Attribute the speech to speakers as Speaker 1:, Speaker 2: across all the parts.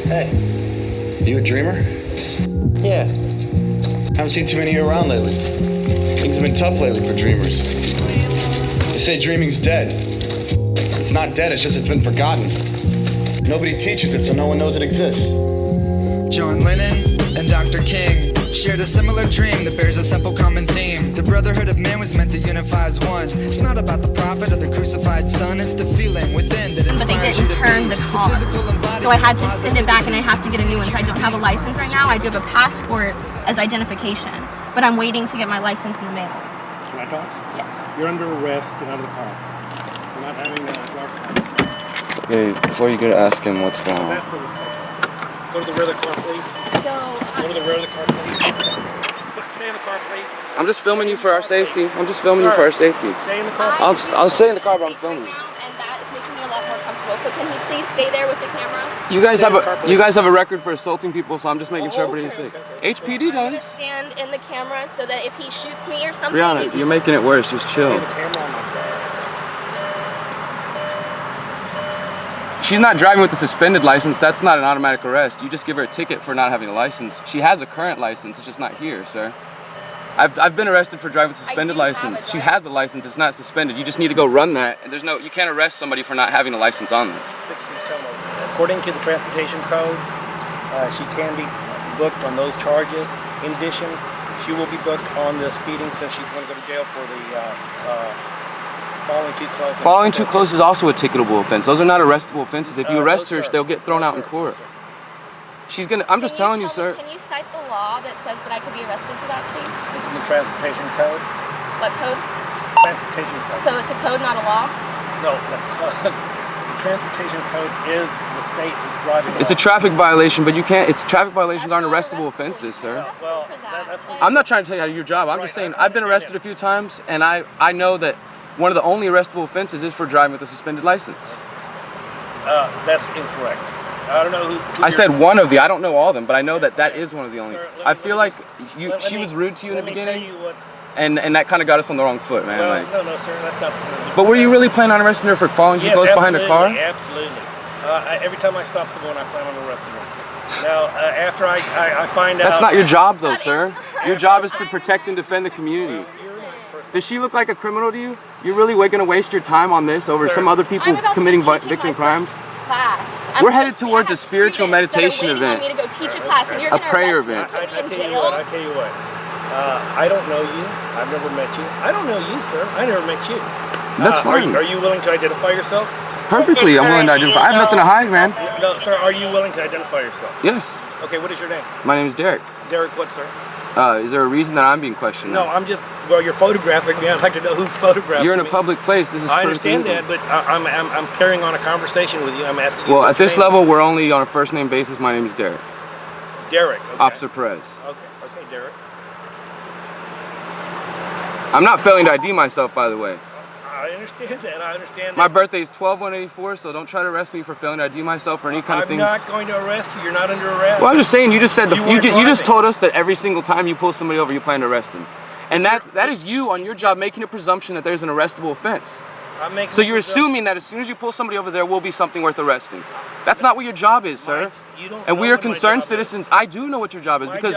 Speaker 1: Hey, you a dreamer?
Speaker 2: Yeah.
Speaker 1: Haven't seen too many of you around lately. Things have been tough lately for dreamers. They say dreaming's dead. It's not dead, it's just it's been forgotten. Nobody teaches it, so no one knows it exists.
Speaker 3: John Lennon and Dr. King shared a similar dream that bears a simple common theme. The brotherhood of man was meant to unify as one. It's not about the prophet or the crucified son, it's the feeling within that inspires you to be.
Speaker 4: But they didn't turn the car, so I had to send it back and I have to get a new one. So I don't have a license right now. I do have a passport as identification, but I'm waiting to get my license in the mail.
Speaker 5: Can I talk?
Speaker 4: Yes.
Speaker 5: You're under arrest. Get out of the car. We're not having a dark car.
Speaker 2: Okay, before you go to ask him what's going on.
Speaker 5: Go to the rear of the car, please.
Speaker 4: So,
Speaker 5: Go to the rear of the car, please. Stay in the car, please.
Speaker 2: I'm just filming you for our safety. I'm just filming you for our safety.
Speaker 5: Stay in the car.
Speaker 2: I'll stay in the car, but I'm filming you.
Speaker 4: And that is making me a lot more comfortable. So can you please stay there with the camera?
Speaker 2: You guys have a record for assaulting people, so I'm just making sure everybody's safe. HPD
Speaker 4: I'm
Speaker 2: does.
Speaker 4: gonna stand in the camera so that if he shoots me or something,
Speaker 2: Brianna, you're making it worse. Just chill. She's not driving with a suspended license. That's not an automatic arrest. You just give her a ticket for not having a license. She has a current license. It's just not here, sir. I've been arrested for driving with a suspended license. She has a license. It's not suspended. You just need to go run that. And you can't arrest somebody for not having a license on them.
Speaker 5: According to the transportation code, she can be booked on those charges. In addition, she will be booked on the speeding since she's going to go to jail for the following too close.
Speaker 2: Following too close is also a ticketable offense. Those are not arrestable offenses. If you arrest her, they'll get thrown out in court. She's gonna. I'm just telling you, sir.
Speaker 4: Can you cite the law that says that I could be arrested for that, please?
Speaker 5: It's in the transportation code.
Speaker 4: What code?
Speaker 5: Transportation code.
Speaker 4: So it's a code, not a law?
Speaker 5: No, the transportation code is the state driving law.
Speaker 2: It's a traffic violation, but you can't. Traffic violations aren't arrestable offenses, sir.
Speaker 5: Well,
Speaker 4: I'm
Speaker 2: not trying to tell you how to do your job. I'm just saying I've been arrested a few times, and I know that one of the only arrestable offenses is for driving with a suspended license.
Speaker 5: That's incorrect. I don't know who
Speaker 2: I said one of the. I don't know all of them, but I know that is one of the only. I feel like she was rude to you in the beginning, and that kind of got us on the wrong foot, man.
Speaker 5: Well, no, sir, that's not.
Speaker 2: But were you really planning on arresting her for following too close behind her car?
Speaker 5: Absolutely. Every time I stop someone, I plan on arresting her. Now, after I find out.
Speaker 2: That's not your job, though, sir. Your job is to protect and defend the community. Does she look like a criminal to you? You're really going to waste your time on this over some other people committing victim crimes? We're headed towards a spiritual meditation event, a prayer event.
Speaker 5: I tell you what. I don't know you. I've never met you. I don't know you, sir. I never met you.
Speaker 2: That's fine.
Speaker 5: Are you willing to identify yourself?
Speaker 2: Perfectly, I'm willing to identify. I have nothing to hide, man.
Speaker 5: No, sir. Are you willing to identify yourself?
Speaker 2: Yes.
Speaker 5: Okay. What is your name?
Speaker 2: My name is Derek.
Speaker 5: Derek, what, sir?
Speaker 2: Is there a reason that I'm being questioned?
Speaker 5: No, I'm just. Well, you're photographing me. I'd like to know who's photographing me.
Speaker 2: You're in a public place. This is.
Speaker 5: I understand that, but I'm carrying on a conversation with you. I'm asking you.
Speaker 2: Well, at this level, we're only on a first name basis. My name is Derek.
Speaker 5: Derek. Okay.
Speaker 2: Officer Perez.
Speaker 5: Okay, Derek.
Speaker 2: I'm not failing to ID myself, by the way.
Speaker 5: I understand that. I understand that.
Speaker 2: My birthday is 12/184, so don't try to arrest me for failing to ID myself or any kind of things.
Speaker 5: I'm not going to arrest you. You're not under arrest.
Speaker 2: Well, I'm just saying. You just said you just
Speaker 5: driving.
Speaker 2: told us that every single time you pull somebody over, you plan to arrest them, and that is you on your job making a presumption that there's an arrestable offense. So you're assuming that as soon as you pull somebody over, there will be something worth arresting. That's not what your job is, sir. And we are concerned citizens. I do know what your job is because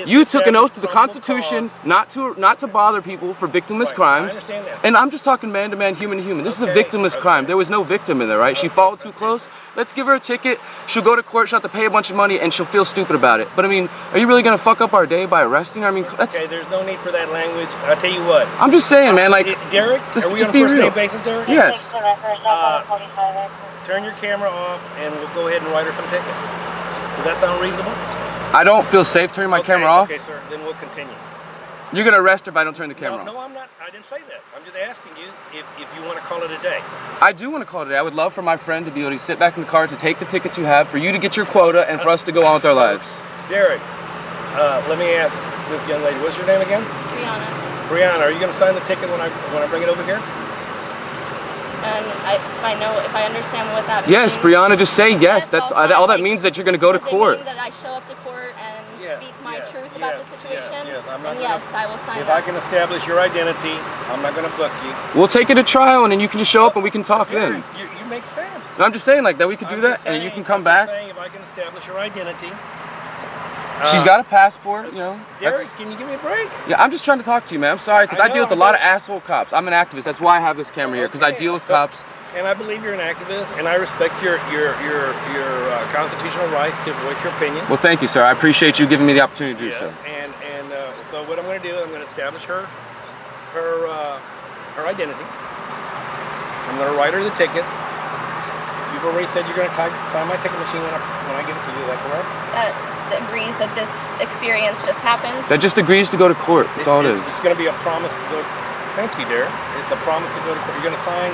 Speaker 2: you took an oath to the Constitution not to bother people for victimless crimes. And I'm just talking man to man, human to human. This is a victimless crime. There was no victim in there, right? She followed too close. Let's give her a ticket. She'll go to court. She'll have to pay a bunch of money, and she'll feel stupid about it. But I mean, are you really gonna fuck up our day by arresting her? I mean, that's.
Speaker 5: Okay, there's no need for that language. I'll tell you what.
Speaker 2: I'm just saying, man. Like,
Speaker 5: Derek, are we on a first name basis, Derek?
Speaker 2: Yes.
Speaker 5: Turn your camera off, and we'll go ahead and write her some tickets. Does that sound reasonable?
Speaker 2: I don't feel safe turning my camera off.
Speaker 5: Okay, sir. Then we'll continue.
Speaker 2: You're gonna arrest her if I don't turn the camera off.
Speaker 5: No, I'm not. I didn't say that. I'm just asking you if you want to call it a day.
Speaker 2: I do want to call it a day. I would love for my friend to be able to sit back in the car to take the tickets you have, for you to get your quota, and for us to go on with our lives.
Speaker 5: Derek, let me ask this young lady. What's your name again?
Speaker 4: Brianna.
Speaker 5: Brianna, are you going to sign the ticket when I bring it over here?
Speaker 4: And if I understand what that means.
Speaker 2: Yes, Brianna, just say yes. That's all that means, that you're going to go to court.
Speaker 4: Does it mean that I show up to court and speak my truth about the situation,
Speaker 5: yes, I'm
Speaker 4: then
Speaker 5: not
Speaker 4: yes,
Speaker 5: gonna,
Speaker 4: I will sign
Speaker 5: if
Speaker 4: up.
Speaker 5: I can establish your identity, I'm not going to book you.
Speaker 2: We'll take it to trial, and then you can just show up and we can talk then.
Speaker 5: You make sense.
Speaker 2: And I'm just saying like that we could do that, and you can come back.
Speaker 5: I'm just saying, if I can establish your identity.
Speaker 2: She's got a passport, you know.
Speaker 5: Derek, can you give me a break?
Speaker 2: Yeah, I'm just trying to talk to you, man. I'm sorry, because I deal with a lot of asshole cops. I'm an activist. That's why I have this camera here, because I deal with cops.
Speaker 5: And I believe you're an activist, and I respect your constitutional rights to voice your opinion.
Speaker 2: Well, thank you, sir. I appreciate you giving me the opportunity to do so.
Speaker 5: And so what I'm going to do, I'm going to establish her identity. I'm going to write her the ticket. You've already said you're going to sign my ticket machine when I give it to you. Is that correct?
Speaker 4: That agrees that this experience just happened.
Speaker 2: That just agrees to go to court. That's all it is.
Speaker 5: It's going to be a promise to go. Thank you, Derek. It's a promise to go to court. You're going to sign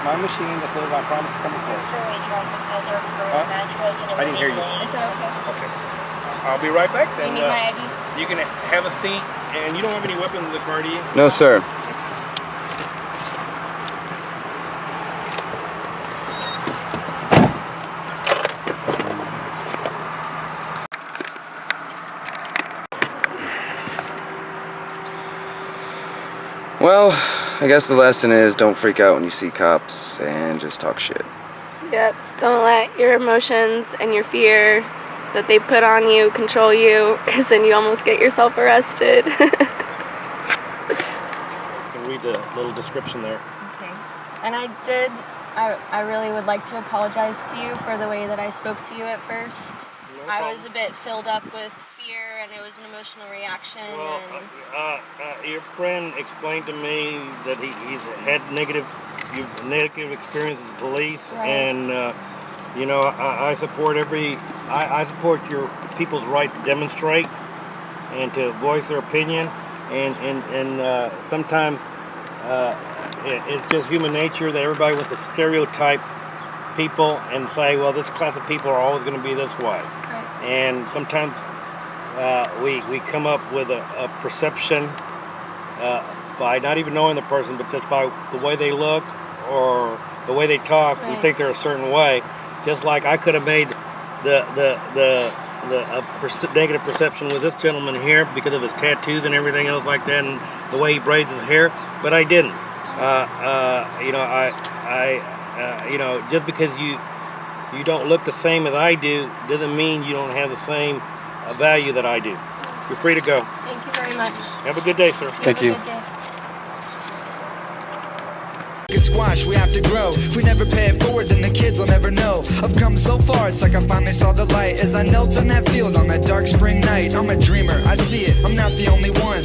Speaker 5: my machine that says I promise to come to court. I didn't hear you.
Speaker 4: Is that okay?
Speaker 5: Okay. I'll be right back then.
Speaker 4: You need my ID?
Speaker 5: You can have a seat, and you don't have any weapons in the car, do you?
Speaker 2: No, sir. Well, I guess the lesson is don't freak out when you see cops and just talk shit.
Speaker 6: Yep, don't let your emotions and your fear that they put on you control you, because then you almost get yourself arrested.
Speaker 5: You can read the little description there.
Speaker 4: Okay. And I really would like to apologize to you for the way that I spoke to you at first.
Speaker 5: No
Speaker 4: I was a bit filled up with fear, and it was an emotional reaction.
Speaker 5: Well, your friend explained to me that he's had negative experience with police,
Speaker 4: Right.
Speaker 5: and you know, I support I support your people's right to demonstrate and to voice their opinion, and sometimes it's just human nature that everybody wants to stereotype people and say, well, this class of people are always going to be this way.
Speaker 4: Right.
Speaker 5: And sometimes we come up with a perception by not even knowing the person, but just by the way they look or the way they talk.
Speaker 4: Right.
Speaker 5: We think they're a certain way. Just like I could have made negative perception with this gentleman here because of his tattoos and everything else like that, and the way he braids his hair, but I didn't. You know, just because you don't look the same as I do doesn't mean you don't have the same value that I do. You're free to go.
Speaker 4: Thank you very much.
Speaker 5: Have a good day, sir.
Speaker 2: Thank you.
Speaker 4: Have a good day.
Speaker 3: Get squash, we have to grow. If we never pay it forward, then the kids will never know. I've come so far, it's like I finally saw the light as I knelt on that field on that dark spring night. I'm a dreamer, I see it, I'm not the only one.